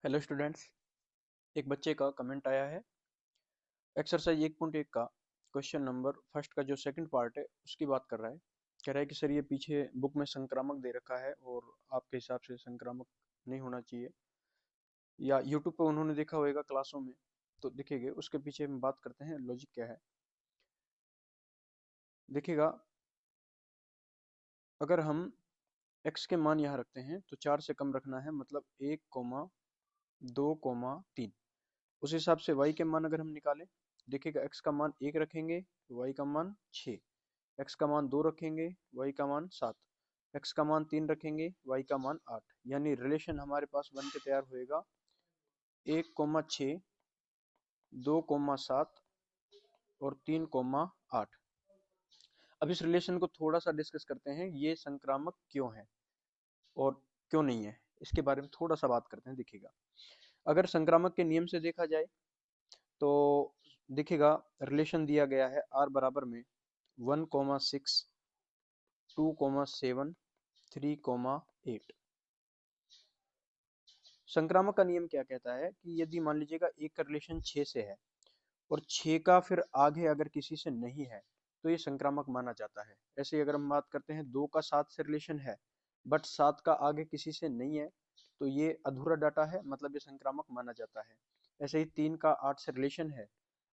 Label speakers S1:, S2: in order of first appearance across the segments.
S1: Hello students. एक बच्चे का कमेंट आया है एक्सरसाइज 1.1 का क्वेश्चन नंबर फर्स्ट का जो सेकंड पार्ट है उसकी बात कर रहा है। कह रहा है कि सर ये पीछे बुक में संक्रामक दे रखा है और आपके हिसाब से संक्रामक नहीं होना चाहिए, या यूट्यूब पे उन्होंने देखा होगा क्लासों में तो दिखेगा। उसके पीछे हम बात करते हैं लॉजिक क्या है। देखिएगा, अगर हम x के मान यहाँ रखते हैं तो 4 से कम रखना है, मतलब 1,2,3। उस हिसाब से y के मान अगर हम निकालें, देखिएगा x का मान 1 रखेंगे, y का मान 6, x का मान 2 रखेंगे, y का मान 7, x का मान 3 रखेंगे, y का मान 8। यानी रिलेशन हमारे पास बन के तैयार होएगा 1,6, 2,7 और 3,8। अब इस रिलेशन को थोड़ा सा डिस्कस करते हैं, ये संक्रामक क्यों है और क्यों नहीं है, इसके बारे में थोड़ा सा बात करते हैं। देखिएगा, अगर संक्रामक के नियम से देखा जाए तो देखिएगा, रिलेशन दिया गया है r बराबर में 1,6, 2,7, 3,8। संक्रामक का नियम क्या कहता है कि यदि मान लीजिएगा एक का रिलेशन 6 से है और 6 का फिर आगे अगर किसी से नहीं है तो ये संक्रामक माना जाता है। ऐसे ही अगर हम बात करते हैं 2 का 7 से रिलेशन है बट 7 का आगे किसी से नहीं है तो ये अधूरा डाटा है, मतलब ये संक्रामक माना जाता है। ऐसे ही 3 का 8 से रिलेशन है,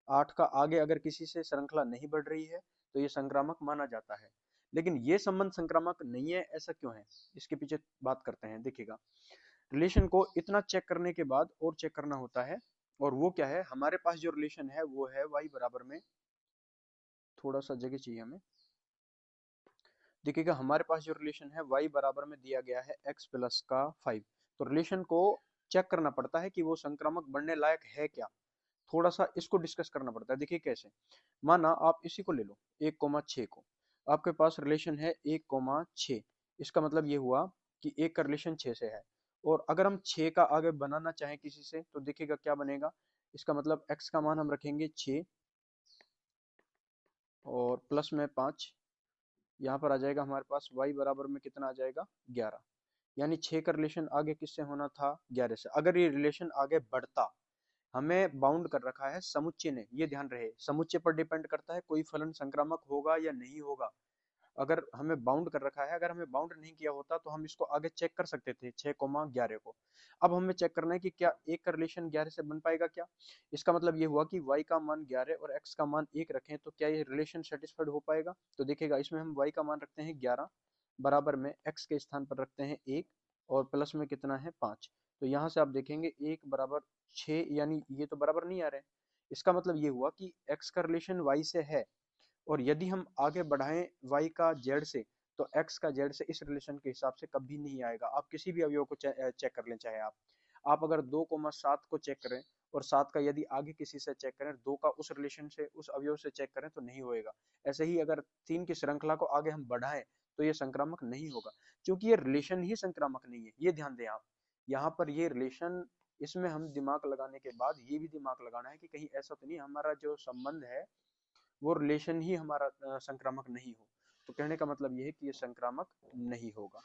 S1: 8 का आगे अगर किसी से श्रृंखला नहीं बढ़ रही है तो ये संक्रामक माना जाता है। लेकिन ये संबंध संक्रामक नहीं है, ऐसा क्यों है, इसके पीछे बात करते हैं। देखिएगा, रिलेशन को इतना चेक करने के बाद और चेक करना होता है, और वो क्या है, हमारे पास जो रिलेशन है वो है y बराबर में, थोड़ा सा जगह चाहिए हमें। देखिएगा, हमारे पास जो रिलेशन है y बराबर में दिया गया है x प्लस का 5। तो रिलेशन को चेक करना पड़ता है कि वो संक्रामक बनने लायक है क्या, थोड़ा सा इसको डिस्कस करना पड़ता है। देखिए कैसे, माना आप इसी को ले लो 1,6 को, आपके पास रिलेशन है 1,6। इसका मतलब ये हुआ कि एक का रिलेशन 6 से है, और अगर हम 6 का आगे बनाना चाहें किसी से तो देखिएगा क्या बनेगा। इसका मतलब x का मान हम रखेंगे 6 और प्लस में 5, यहाँ पर आ जाएगा हमारे पास y बराबर में कितना आ जाएगा 11। यानी 6 का रिलेशन आगे किससे होना था, 11 से। अगर ये रिलेशन आगे बढ़ता, हमें बाउंड कर रखा है समुच्चय ने, ये ध्यान रहे, समुच्चय पर डिपेंड करता है कोई फलन संक्रामक होगा या नहीं होगा। अगर हमें बाउंड कर रखा है, अगर हमें बाउंड नहीं किया होता तो हम इसको आगे चेक कर सकते थे 6,11 को। अब हमें चेक करना है कि क्या एक का रिलेशन 11 से बन पाएगा क्या। इसका मतलब ये हुआ कि y का मान 11 और x का मान 1 रखें तो क्या ये रिलेशन सेटिस्फाइड हो पाएगा। तो देखिएगा, इसमें हम y का मान रखते हैं 11, बराबर में x के स्थान पर रखते हैं 1 और प्लस में कितना है 5। तो यहाँ से आप देखेंगे 1 बराबर 6, यानी ये तो बराबर नहीं आ रहे। इसका मतलब ये हुआ कि x का रिलेशन y से है, और यदि हम आगे बढ़ाएं y का z से तो x का z से इस रिलेशन के हिसाब से कभी नहीं आएगा। आप किसी भी अवयव को चेक कर लें, चाहे आप अगर 2,7 को चेक करें और 7 का यदि आगे किसी से चेक करें, 2 का उस रिलेशन से उस अवयव से चेक करें तो नहीं होएगा। ऐसे ही अगर 3 की श्रृंखला को आगे हम बढ़ाएं तो ये संक्रामक नहीं होगा, क्योंकि ये रिलेशन ही संक्रामक नहीं है। ये ध्यान दें आप, यहाँ पर ये रिलेशन, इसमें हम दिमाग लगाने के बाद ये भी दिमाग लगाना है कि कहीं ऐसा तो नहीं हमारा जो संबंध है वो रिलेशन ही हमारा संक्रामक नहीं हो। तो कहने का मतलब ये है कि ये संक्रामक नहीं होगा।